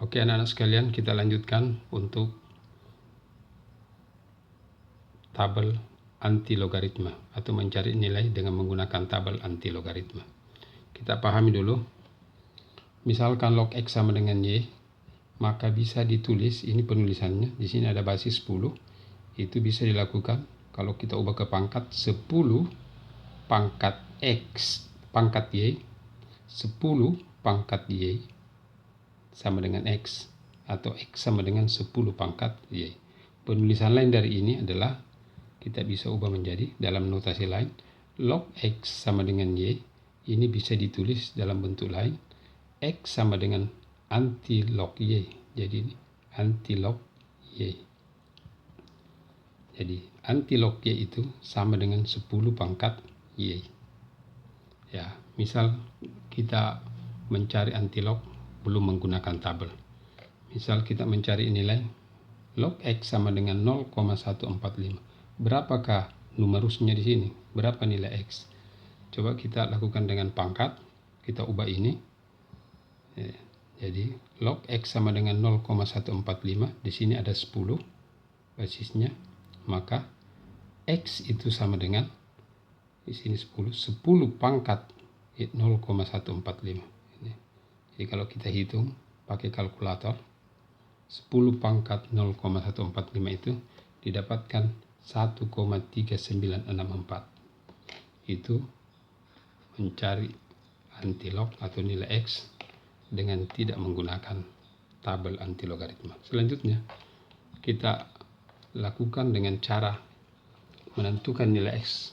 Oke anak-anak sekalian, kita lanjutkan untuk tabel anti-logaritma atau mencari nilai dengan menggunakan tabel anti-logaritma. Kita pahami dulu. Misalkan log X sama dengan Y, maka bisa ditulis, ini penulisannya, di sini ada basis 10, itu bisa dilakukan kalau kita ubah ke pangkat 10 pangkat X pangkat Y, 10 pangkat Y sama dengan X, atau X sama dengan 10 pangkat Y. Penulisan lain dari ini adalah kita bisa ubah menjadi dalam notasi lain, log X sama dengan Y, ini bisa ditulis dalam bentuk lain, X sama dengan anti-log Y. Jadi ini anti-log Y. Jadi anti-log Y itu sama dengan 10 pangkat Y. Ya, misal kita mencari anti-log belum menggunakan tabel. Misal kita mencari nilai log X sama dengan 0,145. Berapakah numerusnya di sini? Berapa nilai X? Coba kita lakukan dengan pangkat. Kita ubah ini. Jadi log X sama dengan 0,145. Di sini ada 10 basisnya. Maka X itu sama dengan, di sini 10 pangkat 0,145. Jadi kalau kita hitung pakai kalkulator, 10 pangkat 0,145 itu didapatkan 1,3964. Itu mencari anti-log atau nilai X dengan tidak menggunakan tabel anti-logaritma. Selanjutnya kita lakukan dengan cara menentukan nilai X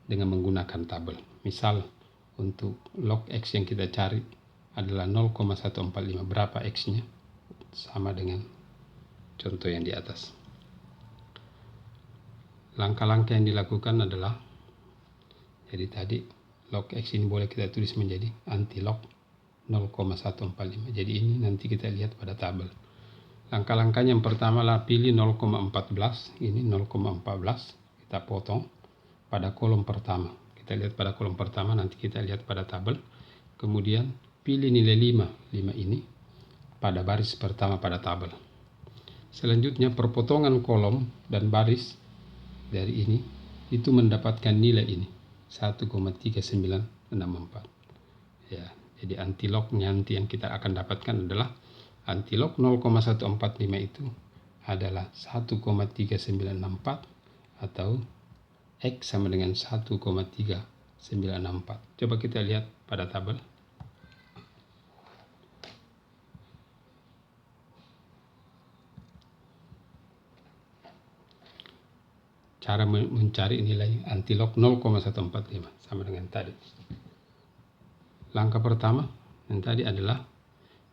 dengan menggunakan tabel. Misal untuk log X yang kita cari adalah 0,145. Berapa X-nya? Sama dengan contoh yang di atas. Langkah-langkah yang dilakukan adalah, jadi tadi log X ini boleh kita tulis menjadi anti-log 0,145. Jadi ini nanti kita lihat pada tabel. Langkah-langkahnya yang pertama lah pilih 0,14. Ini 0,14. Kita potong pada kolom pertama. Kita lihat pada kolom pertama, nanti kita lihat pada tabel. Kemudian pilih nilai 5 ini pada baris pertama pada tabel. Selanjutnya perpotongan kolom dan baris dari ini itu mendapatkan nilai ini 1,3964. Ya, jadi anti-lognya nanti yang kita akan dapatkan adalah anti-log 0,145 itu adalah 1,3964 atau X sama dengan 1,3964. Coba kita lihat pada tabel. Cara mencari nilai anti-log 0,145 sama dengan tadi. Langkah pertama yang tadi adalah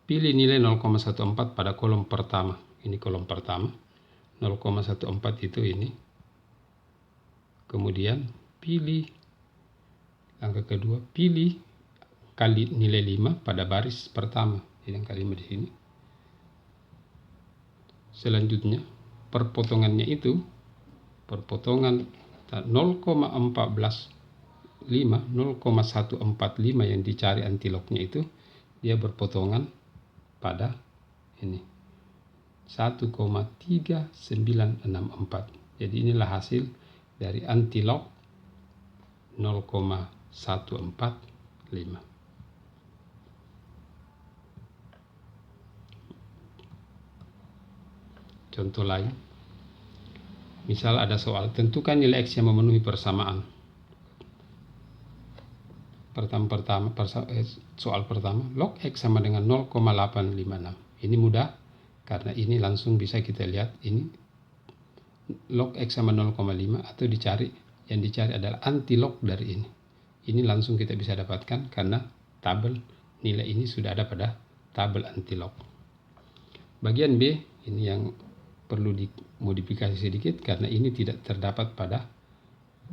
pilih nilai 0,14 pada kolom pertama. Ini kolom pertama. 0,14 itu ini. Kemudian pilih langkah kedua, pilih kali nilai 5 pada baris pertama. Jadi yang kali 5 di sini. Selanjutnya perpotongannya itu perpotongan 0,145 yang dicari anti-lognya itu dia berpotongan pada ini 1,3964. Jadi inilah hasil dari anti-log 0,145. Contoh lain, misal ada soal, tentukan nilai X yang memenuhi persamaan. Soal pertama, log X sama dengan 0,856. Ini mudah, karena ini langsung bisa kita lihat, ini log X sama 0,5 atau yang dicari adalah anti-log dari ini. Ini langsung kita bisa dapatkan karena tabel nilai ini sudah ada pada tabel anti-log. Bagian B, ini yang perlu dimodifikasi sedikit karena ini tidak terdapat pada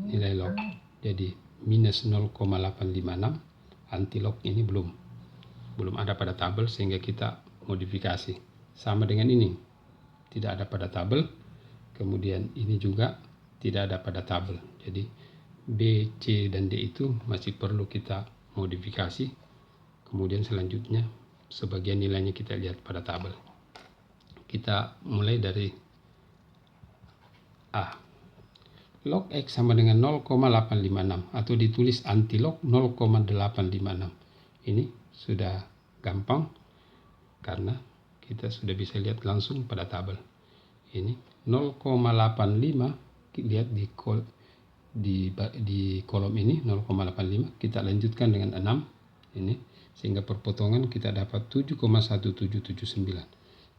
nilai log. Jadi minus 0,856 anti-log ini belum ada pada tabel sehingga kita modifikasi. Sama dengan ini, tidak ada pada tabel. Kemudian ini juga tidak ada pada tabel. Jadi B, C, dan D itu masih perlu kita modifikasi. Kemudian selanjutnya sebagian nilainya kita lihat pada tabel. Kita mulai dari A. Log X sama dengan 0,856 atau ditulis antilog 0,856. Ini sudah gampang karena kita sudah bisa lihat langsung pada tabel. Ini 0,85, lihat di kolom ini 0,85. Kita lanjutkan dengan 6 ini, sehingga perpotongan kita dapat 7,1779.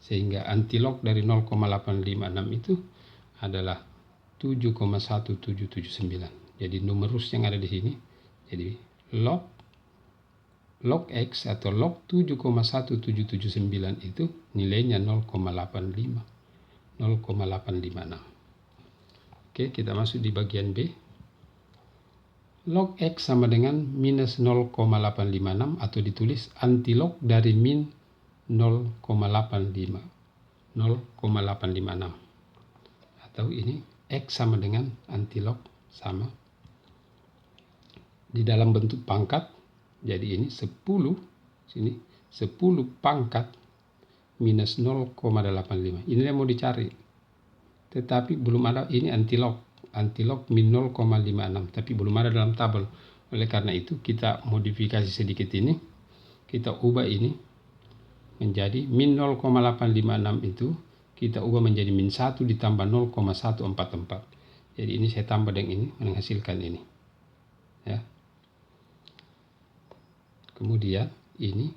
Sehingga antilog dari 0,856 itu adalah 7,1779. Jadi numerus yang ada di sini, jadi log X atau log 7,1779 itu nilainya 0,856. Oke, kita masuk di bagian B. Log X sama dengan minus 0,856 atau ditulis antilog dari min 0,856 atau ini X sama dengan antilog sama di dalam bentuk pangkat. Jadi ini 10, sini 10 pangkat minus 0,85. Ini yang mau dicari. Tetapi belum ada, ini antilog min 0,56, tapi belum ada dalam tabel. Oleh karena itu kita modifikasi sedikit ini. Kita ubah ini menjadi min 0,856 itu kita ubah menjadi min 1 ditambah 0,144. Jadi ini saya tambah dengan ini menghasilkan ini. Ya. Kemudian ini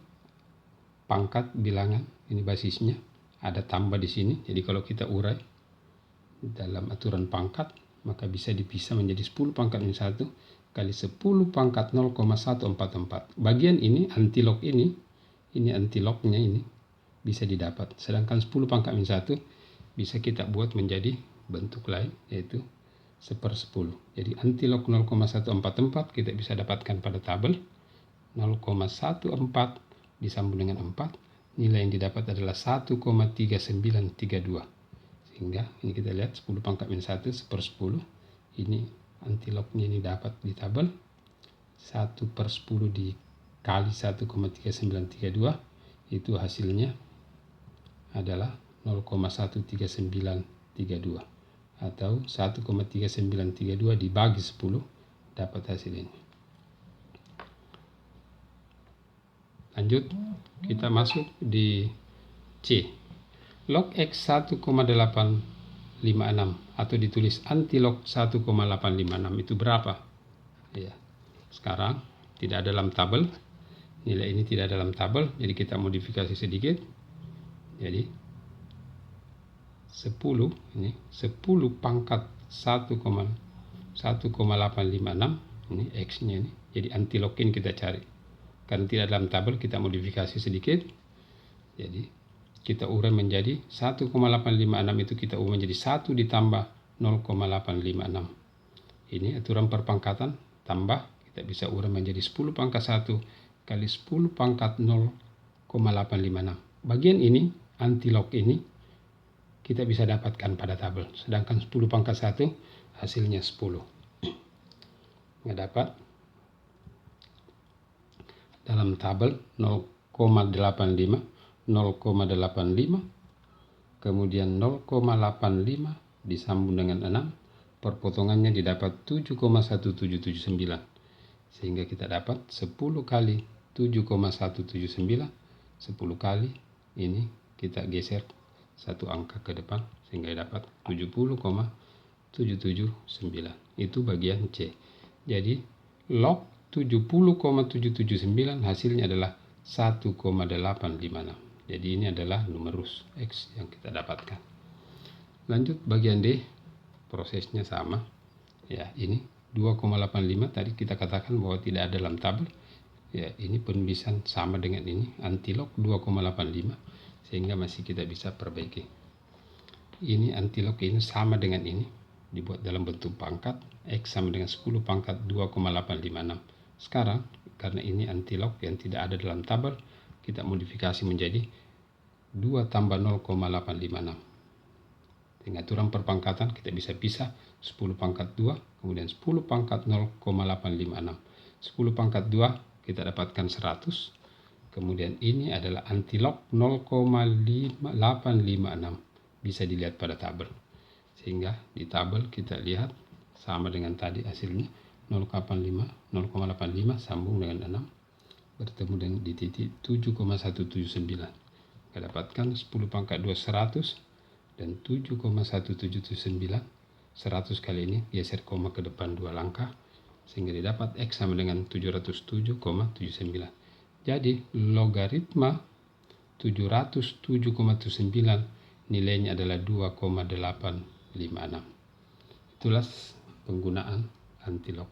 pangkat bilangan, ini basisnya ada tambah di sini. Jadi kalau kita urai dalam aturan pangkat, maka bisa dipisah menjadi 10 pangkat min 1 kali 10 pangkat 0,144. Bagian ini antilog ini antilognya ini bisa didapat. Sedangkan 10 pangkat min 1 bisa kita buat menjadi bentuk lain, yaitu 1/10. Jadi antilog 0,144 kita bisa dapatkan pada tabel 0,14 disambung dengan 4. Nilai yang didapat adalah 1,3932. Sehingga ini kita lihat 10 pangkat min 1 1/10. Ini antilognya ini dapat di tabel 1/10 dikali 1,3932, itu hasilnya adalah 0,13932 atau 1,3932 dibagi 10 dapat hasil ini. Lanjut, kita masuk di C. Log X 1,856 atau ditulis antilog 1,856 itu berapa? Ya. Sekarang tidak ada dalam tabel. Nilai ini tidak ada dalam tabel, jadi kita modifikasi sedikit. Jadi 10 ini 10 pangkat 1,856 ini X-nya ini. Jadi antilog ini kita cari. Karena tidak dalam tabel, kita modifikasi sedikit. Jadi kita urai menjadi 1,856 itu kita ubah menjadi 1 ditambah 0,856. Ini aturan perpangkatan tambah, kita bisa urai menjadi 10 pangkat 1 kali 10 pangkat 0,856. Bagian ini antilog ini kita bisa dapatkan pada tabel. Sedangkan 10 pangkat 1 hasilnya 10. Nggak dapat dalam tabel 0,85, 0,85, kemudian 0,85 disambung dengan 6, perpotongannya didapat 7,1779. Sehingga kita dapat 10 kali 7,179, 10 kali ini kita geser satu angka ke depan sehingga dapat 70,779. Itu bagian C. Jadi log 70,779 hasilnya adalah 1,856. Jadi ini adalah numerus X yang kita dapatkan. Lanjut bagian D, prosesnya sama. Ya, ini 2,85 tadi kita katakan bahwa tidak ada dalam tabel. Ya, ini penulisan sama dengan ini, antilog 2,85 sehingga masih kita bisa perbaiki. Ini antilog ini sama dengan ini, dibuat dalam bentuk pangkat, X sama dengan 10 pangkat 2,856. Sekarang karena ini antilog yang tidak ada dalam tabel, kita modifikasi menjadi 2 tambah 0,856. Dengan aturan perpangkatan kita bisa pisah 10 pangkat 2, kemudian 10 pangkat 0,856. 10 pangkat 2 kita dapatkan 100, Kemudian ini adalah antilog 0,856, bisa dilihat pada tabel. Sehingga di tabel kita lihat sama dengan tadi hasilnya 0,85 sambung dengan 6 bertemu dengan di titik 7,179. Kita dapatkan 10 pangkat 2 100 dan 7,1779. 100 kali ini geser koma ke depan 2 langkah sehingga didapat X sama dengan 707,79. Jadi logaritma 707,79 nilainya adalah 2,856. Itulah penggunaan antilog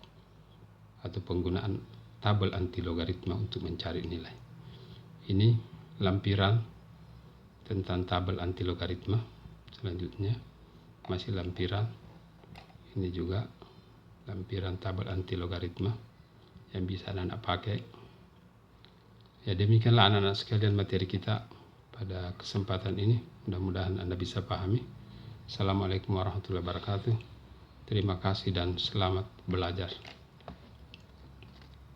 atau penggunaan tabel antilogaritma untuk mencari nilai. Ini lampiran tentang tabel antilogaritma. Selanjutnya masih lampiran. Ini juga lampiran tabel antilogaritma yang bisa anak-anak pakai. Ya, demikianlah anak-anak sekalian materi kita pada kesempatan ini. Mudah-mudahan Anda bisa pahami. Assalamualaikum warahmatullahi wabarakatuh. Terima kasih dan selamat belajar.